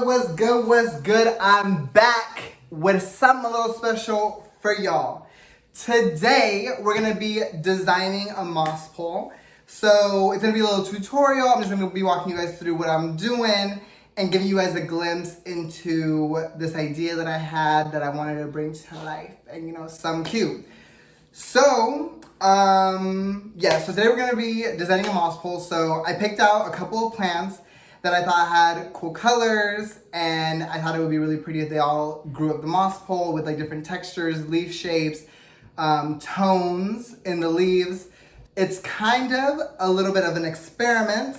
What's good? I'm back with something a little special for y'all. Today, we're gonna be designing a moss pole. So it's gonna be a little tutorial. I'm just gonna be walking you guys through what I'm doing and giving you guys a glimpse into this idea that I had that I wanted to bring to life and, you know, some cute. So, so today we're gonna be designing a moss pole. So I picked out a couple of plants that I thought had cool colors, and I thought it would be really pretty if they all grew up the moss pole with like different textures, leaf shapes, tones in the leaves. It's kind of a little bit of an experiment,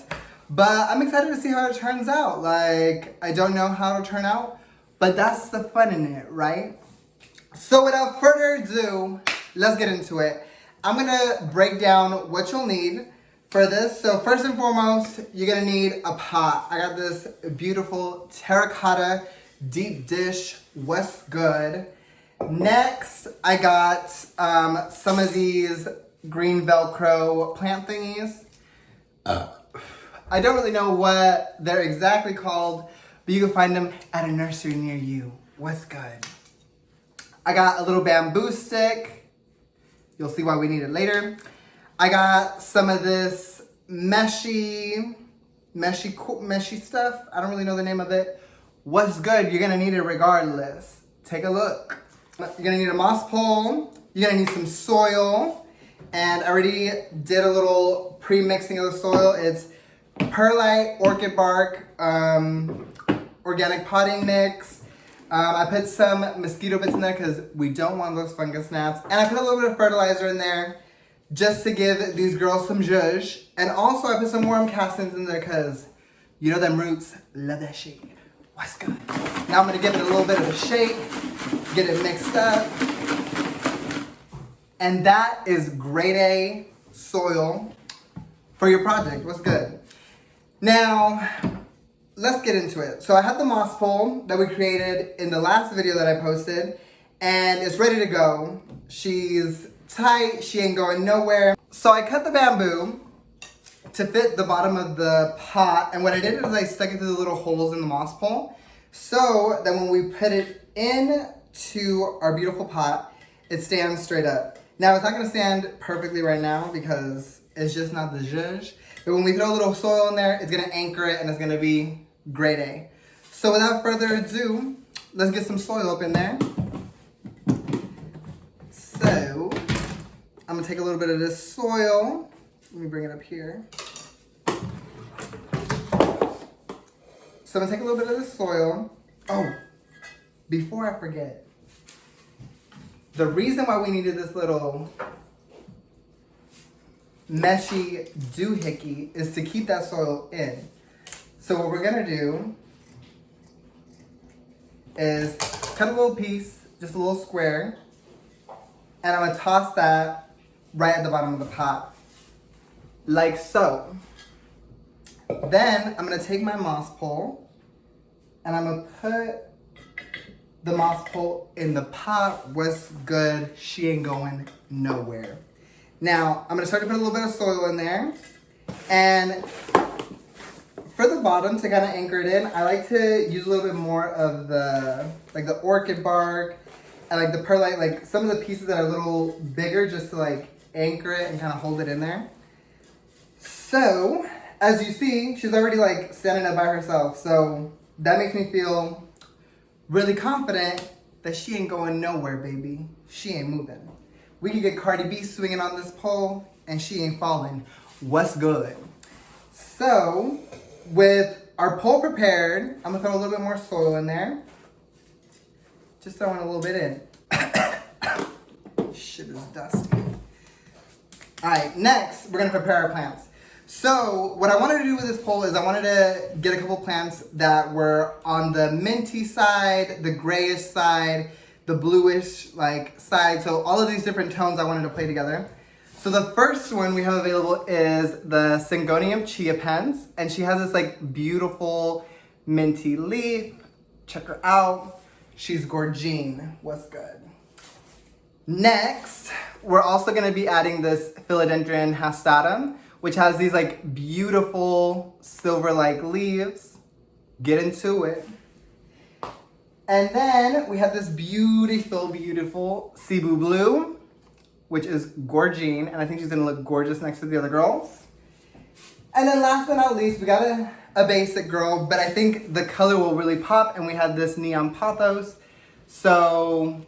but I'm excited to see how it turns out. Like, I don't know how it'll turn out, but that's the fun in it, right? So without further ado, let's get into it. I'm gonna break down what you'll need for this. So first and foremost, you're gonna need a pot. I got this beautiful terracotta deep dish, what's good. Next, I got some of these green Velcro plant thingies. I don't really know what they're exactly called, but you can find them at a nursery near you. What's good? I got a little bamboo stick. You'll see why we need it later. I got some of this meshy stuff. I don't really know the name of it. What's good? You're gonna need it regardless. Take a look. You're gonna need a moss pole. You're gonna need some soil. And I already did a little pre-mixing of the soil. It's perlite, orchid bark, organic potting mix. I put some mosquito bits in there because we don't want those fungus gnats. And I put a little bit of fertilizer in there just to give these girls some zhuzh. And also I put some warm castings in there because you know them roots love that shade. What's good? Now I'm gonna give it a little bit of a shake, get it mixed up. And that is grade A soil for your project. What's good? Now, let's get into it. So I have the moss pole that we created in the last video that I posted, and it's ready to go. She's tight, she ain't going nowhere. So I cut the bamboo to fit the bottom of the pot, and what I did is I stuck it through the little holes in the moss pole, so that when we put it into our beautiful pot, it stands straight up. Now it's not gonna stand perfectly right now because it's just not the zhuzh, but when we throw a little soil in there, it's gonna anchor it and it's gonna be grade A. So without further ado, let's get some soil up in there. So, I'm gonna take a little bit of this soil. Let me bring it up here. So I'm gonna take a little bit of this soil. Oh, before I forget, the reason why we needed this little meshy doohickey is to keep that soil in. So what we're gonna do is cut a little piece, just a little square, and I'm gonna toss that right at the bottom of the pot, like so. Then I'm gonna take my moss pole and I'm gonna put the moss pole in the pot. What's good? She ain't going nowhere. Now, I'm gonna start to put a little bit of soil in there, and for the bottom to kind of anchor it in, I like to use a little bit more of the orchid bark and like the perlite, like some of the pieces that are a little bigger just to like anchor it and kind of hold it in there. So, as you see, she's already like standing up by herself. So that makes me feel really confident that she ain't going nowhere, baby. She ain't moving. We could get Cardi B swinging on this pole and she ain't falling. What's good? So, with our pole prepared, I'm gonna throw a little bit more soil in there. Just throwing a little bit in. Shit is dusty. All right, next, we're gonna prepare our plants. So, what I wanted to do with this pole is I wanted to get a couple plants that were on the minty side, the grayish side, the bluish like side. So all of these different tones I wanted to play together. So the first one we have available is the Syngonium Chia Pens, and she has this like beautiful minty leaf. Check her out. She's gorgine. What's good? Next, we're also gonna be adding this Philodendron hastatum, which has these like beautiful silver-like leaves. Get into it. And then we have this beautiful, beautiful Cebu blue, which is gorgine, and I think she's gonna look gorgeous next to the other girls. And then last but not least, we got a basic girl, but I think the color will really pop, and we have this neon pothos. So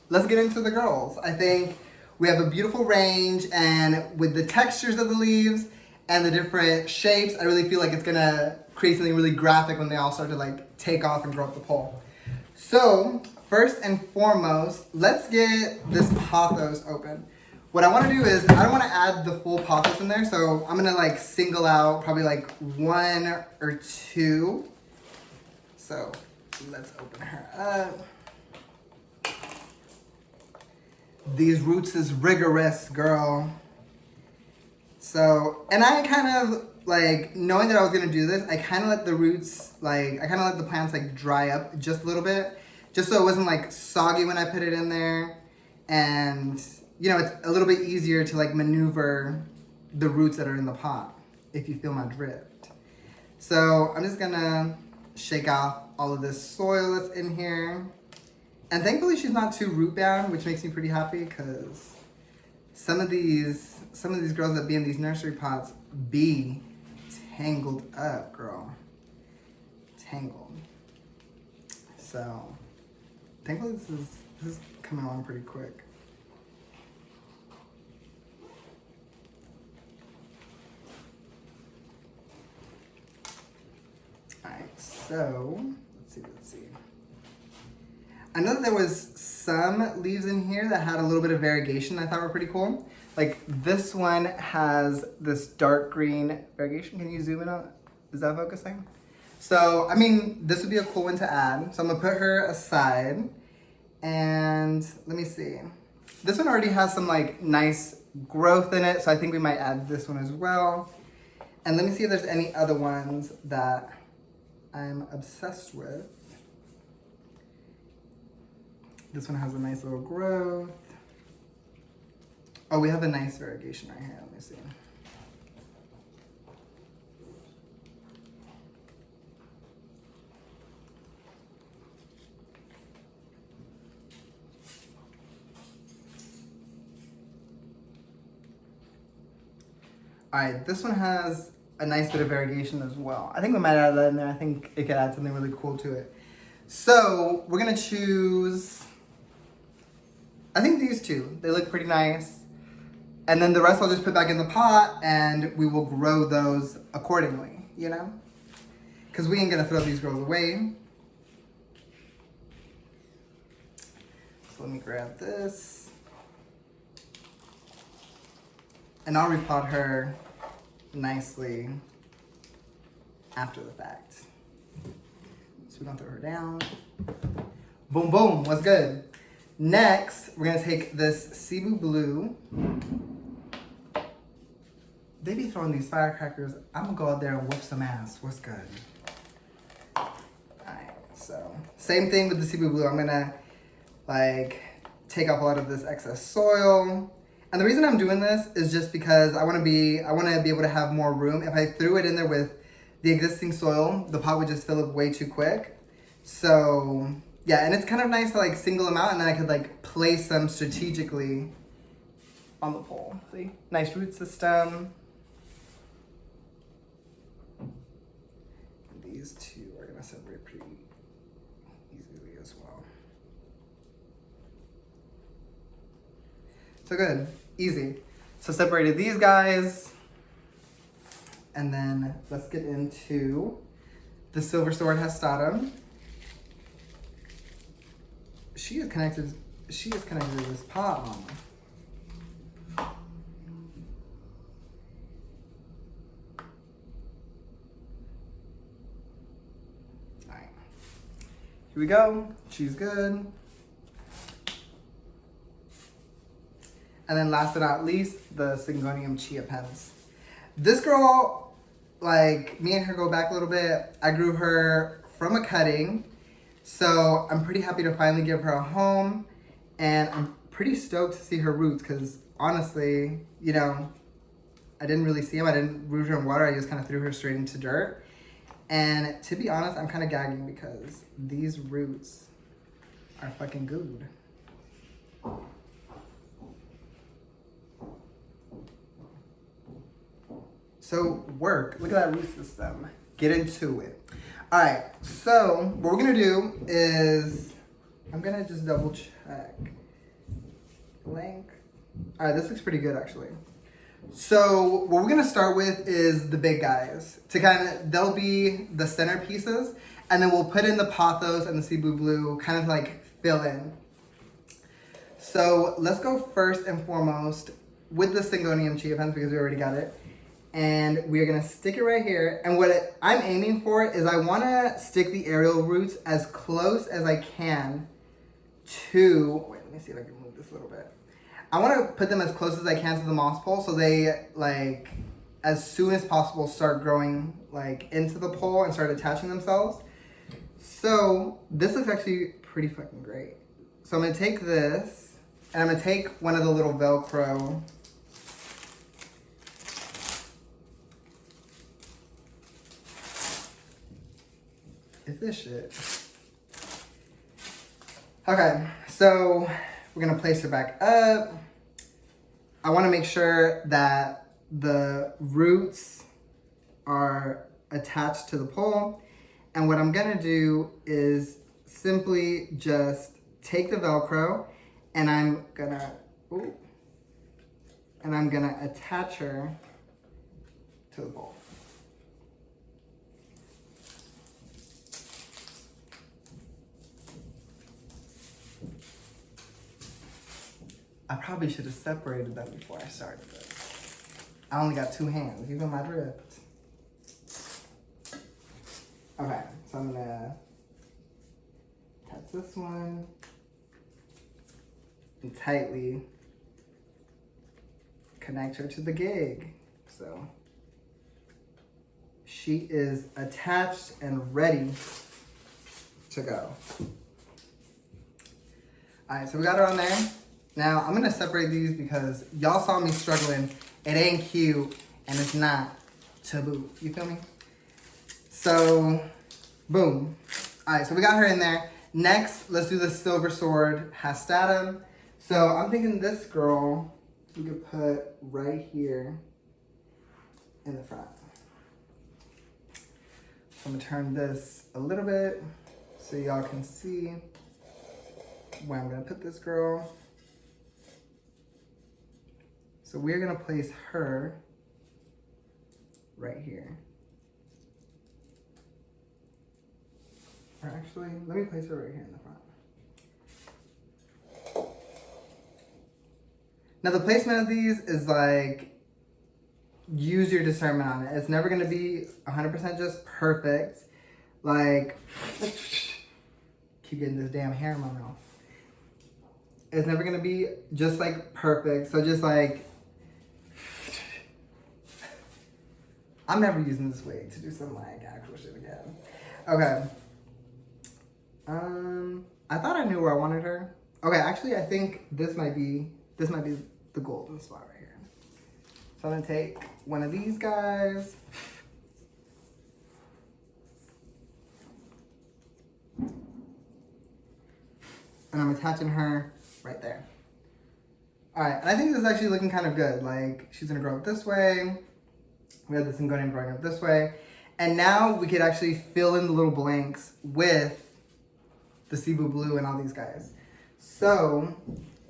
let's get into the girls. I think we have a beautiful range, and with the textures of the leaves and the different shapes, I really feel like it's gonna create something really graphic when they all start to like take off and grow up the pole. So first and foremost, let's get this pothos open. What I want to do is, I don't want to add the full pothos in there, so I'm going to like single out probably like 1 or 2. So let's open her up. These roots is rigorous, girl. So, and I kind of like, knowing that I was going to do this, I kind of let the roots, like, I kind of let the plants like dry up just a little bit, just so it wasn't like soggy when I put it in there. And you know, it's a little bit easier to like maneuver the roots that are in the pot, if you feel my drift. So I'm just gonna shake off all of this soil that's in here. And thankfully she's not too root bound, which makes me pretty happy, because some of these girls that be in these nursery pots be tangled up, girl. Tangled. So thankfully this is coming along pretty quick. Alright, so let's see. I know that there was some leaves in here that had a little bit of variegation I thought were pretty cool. Like this one has this dark green variegation. Can you zoom in on it? Is that focusing? So, I mean, this would be a cool one to add. So I'm gonna put her aside. And let me see. This one already has some like nice growth in it, so I think we might add this one as well. And let me see if there's any other ones that I'm obsessed with. This one has a nice little growth. Oh, we have a nice variegation right here. Let me see. All right, this one has a nice bit of variegation as well. I think we might add that in there. I think it could add something really cool to it. So we're gonna choose, I think these two. They look pretty nice. And then the rest I'll just put back in the pot and we will grow those accordingly, you know? Because we ain't gonna throw these girls away. So let me grab this. And I'll repot her nicely after the fact. So we're gonna throw her down. Boom, boom, what's good? Next, we're gonna take this Cebu blue. They be throwing these firecrackers. I'm gonna go out there and whoop some ass. What's good? Alright, so same thing with the Cebu blue. I'm gonna like take off a lot of this excess soil. And the reason I'm doing this is just because I want to be able to have more room. If I threw it in there with the existing soil, the pot would just fill up way too quick. So yeah, and it's kind of nice to like single them out, and then I could like place them strategically on the pole. See, nice root system. And these two are gonna separate pretty easily as well. So good. Easy. So separated these guys. And then let's get into the Silver Sword Hastatum. She is connected to this pot, mama. Alright. Here we go. She's good. And then last but not least, the Syngonium Chia Pens. This girl, like, me and her go back a little bit. I grew her from a cutting. So I'm pretty happy to finally give her a home. And I'm pretty stoked to see her roots because honestly, you know, I didn't really see them. I didn't root her in water. I just kind of threw her straight into dirt. And to be honest, I'm kind of gagging because these roots are fucking good. So work, look at that root system. Get into it. All right, so what we're gonna do is, I'm gonna just double check. Length. All right, this looks pretty good actually. So what we're gonna start with is the big guys. They'll be the centerpieces, and then we'll put in the pothos and the cebu blue, kind of like fill in. So let's go first and foremost with the Syngonium chia pens because we already got it. And we're gonna stick it right here. And what I'm aiming for is I wanna stick the aerial roots as close as I can to, wait, let me see if I can move this a little bit. I wanna put them as close as I can to the moss pole so they, like, as soon as possible start growing, like, into the pole and start attaching themselves. So this looks actually pretty fucking great. So I'm gonna take this, and I'm gonna take one of the little Velcro. Is this shit? Okay, so we're gonna place her back up. I wanna make sure that the roots are attached to the pole. And what I'm gonna do is simply just take the Velcro and I'm gonna attach her to the pole. I probably should have separated them before I started this. I only got 2 hands, even my drift. Okay, so I'm gonna attach this one and tightly connect her to the gig. So she is attached and ready to go. All right, so we got her on there. Now I'm gonna separate these because y'all saw me struggling. It ain't cute and it's not taboo. You feel me? So, boom. All right, so we got her in there. Next, let's do the silver sword hastatum. So I'm thinking this girl we could put right here in the front. So I'm gonna turn this a little bit so y'all can see where I'm gonna put this girl. So we're gonna place her right here. Or actually, let me place her right here in the front. Now the placement of these is like, use your discernment on it. It's never gonna be 100% just perfect. Like, keep getting this damn hair in my mouth. It's never gonna be just like perfect. So just like, I'm never using this wig to do some like actual shit again. Okay. I thought I knew where I wanted her. Okay, actually I think this might be the golden spot right here. So I'm gonna take one of these guys. And I'm attaching her right there. All right, and I think this is actually looking kind of good. Like, she's gonna grow up this way. We have this Syngonium growing up this way. And now we could actually fill in the little blanks with the cebu blue and all these guys. So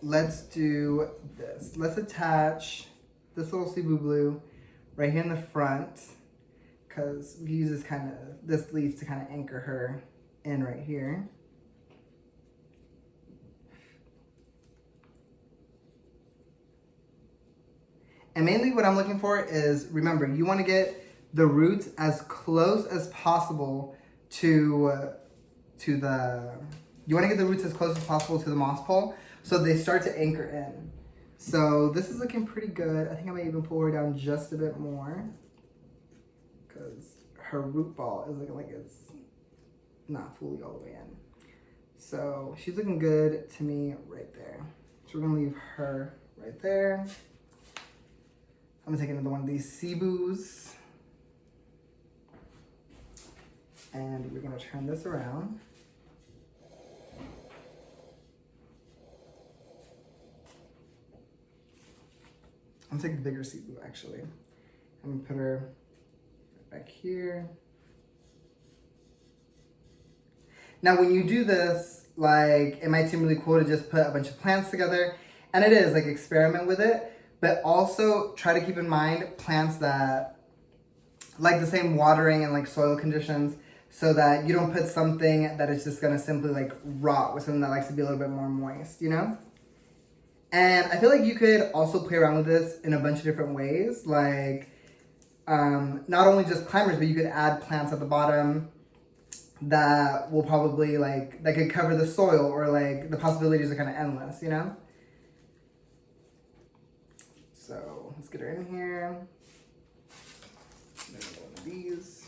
let's do this. Let's attach this little cebu blue right here in the front, because we use this leaf to kind of anchor her in right here. And mainly what I'm looking for is, remember, you want to get the roots as close as possible to the moss pole so they start to anchor in. So this is looking pretty good. I think I might even pull her down just a bit more because her root ball is looking like it's not fully all the way in. So she's looking good to me right there. So we're gonna leave her right there. I'm gonna take another one of these cebus. And we're gonna turn this around. I'm gonna take the bigger seed blue actually. I'm gonna put her back here. Now when you do this, like it might seem really cool to just put a bunch of plants together, and it is, like experiment with it, but also try to keep in mind plants that like the same watering and like soil conditions, so that you don't put something that is just gonna simply like rot with something that likes to be a little bit more moist, you know? And I feel like you could also play around with this in a bunch of different ways, like not only just climbers, but you could add plants at the bottom that will probably like, that could cover the soil, or like the possibilities are kind of endless, you know? So let's get her in here. Maybe one of these.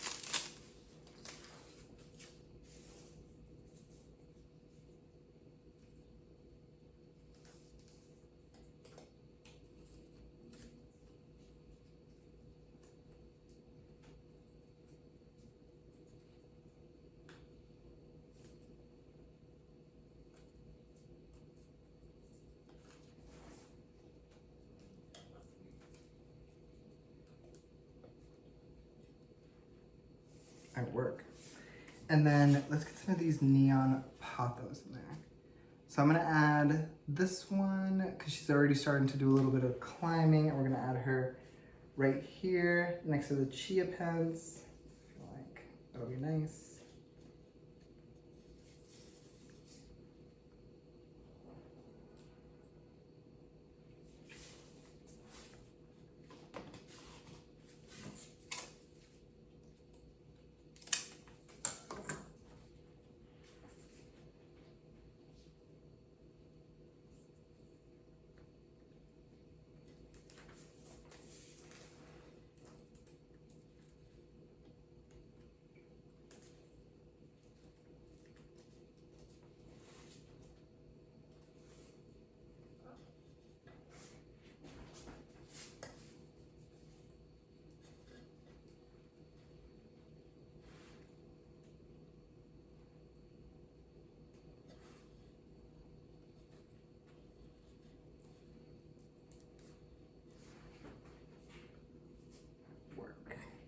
At work. And then let's get some of these neon pothos in there. So I'm gonna add this one because she's already starting to do a little bit of climbing, and we're gonna add her right here next to the chia pens. I feel like that'll be nice.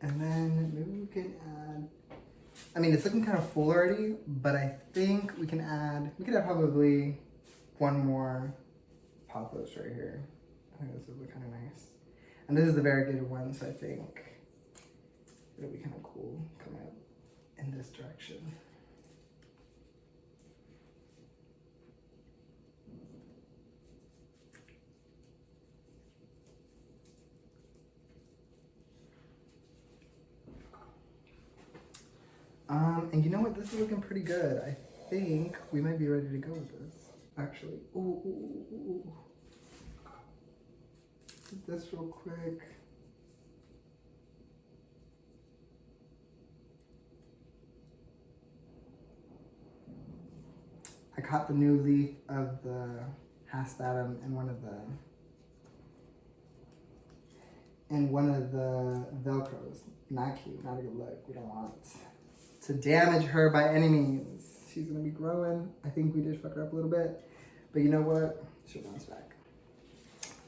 And then maybe we can add, I mean, it's looking kind of full already, but I think we can add probably one more pothos right here. I think this would look kind of nice. And this is the variegated one, so I think it'll be kind of cool coming up in this direction. And you know what? This is looking pretty good. I think we might be ready to go with this, actually. Ooh. Do this real quick. I caught the new leaf of the hastatum in one of the velcros. Not cute, not a good look. We don't want to damage her by any means. She's gonna be growing. I think we did fuck her up a little bit, but you know what? She'll bounce back.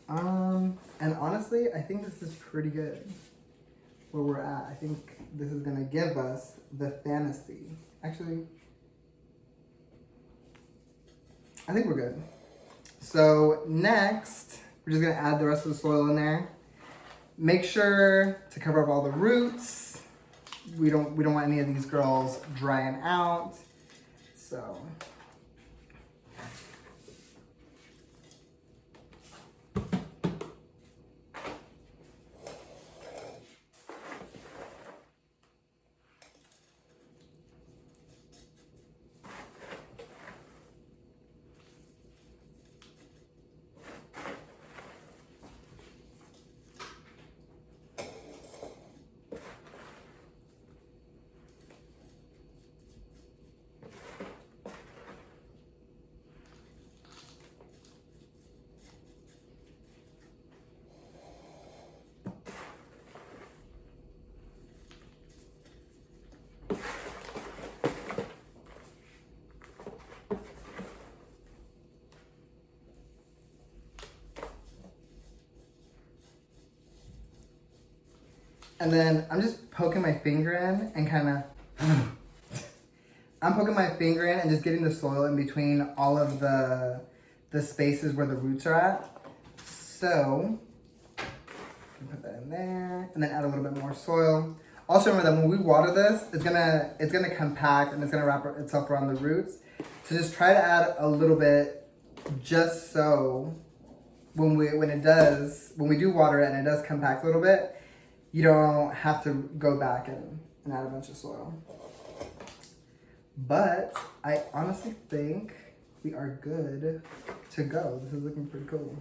And honestly, I think this is pretty good where we're at. I think this is gonna give us the fantasy. Actually, I think we're good. So next, we're just gonna add the rest of the soil in there. Make sure to cover up all the roots. We don't want any of these girls drying out. So And then I'm just poking my finger in and kind of, I'm poking my finger in and just getting the soil in between all of the spaces where the roots are at. So, put that in there and then add a little bit more soil. Also remember that when we water this, it's gonna compact and it's gonna wrap itself around the roots. So just try to add a little bit just so when we do water it and it does compact a little bit, you don't have to go back and add a bunch of soil. But I honestly think we are good to go. This is looking pretty cool.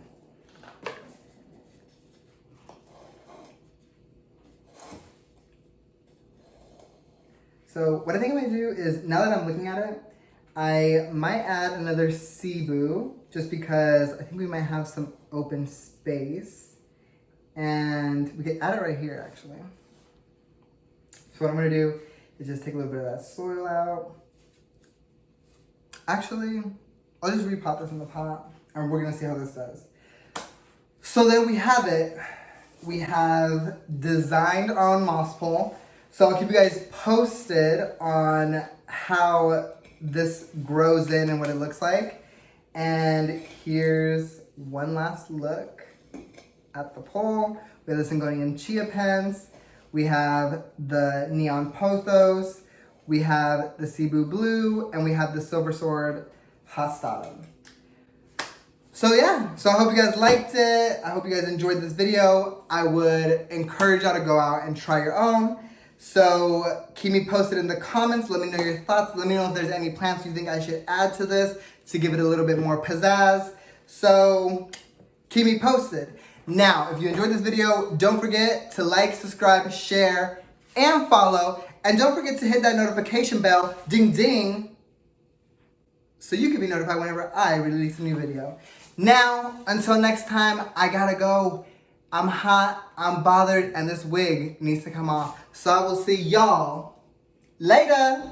So what I think I'm gonna do is, now that I'm looking at it, I might add another Cebu just because I think we might have some open space. And we can add it right here, actually. So what I'm gonna do is just take a little bit of that soil out. Actually, I'll just repot this in the pot and we're gonna see how this does. So there we have it. We have designed our own moss pole. So I'll keep you guys posted on how this grows in and what it looks like. And here's one last look at the pole. We have this thing going in chia pens. We have the neon pothos. We have the Cebu blue, and we have the silver sword hastatum. So yeah, so I hope you guys liked it. I hope you guys enjoyed this video. I would encourage y'all to go out and try your own. So keep me posted in the comments. Let me know your thoughts. Let me know if there's any plants you think I should add to this to give it a little bit more pizzazz. So keep me posted. Now, if you enjoyed this video, don't forget to like, subscribe, share, and follow. And don't forget to hit that notification bell, ding ding, so you can be notified whenever I release a new video. Now, until next time, I gotta go. I'm hot, I'm bothered, and this wig needs to come off. So I will see y'all later.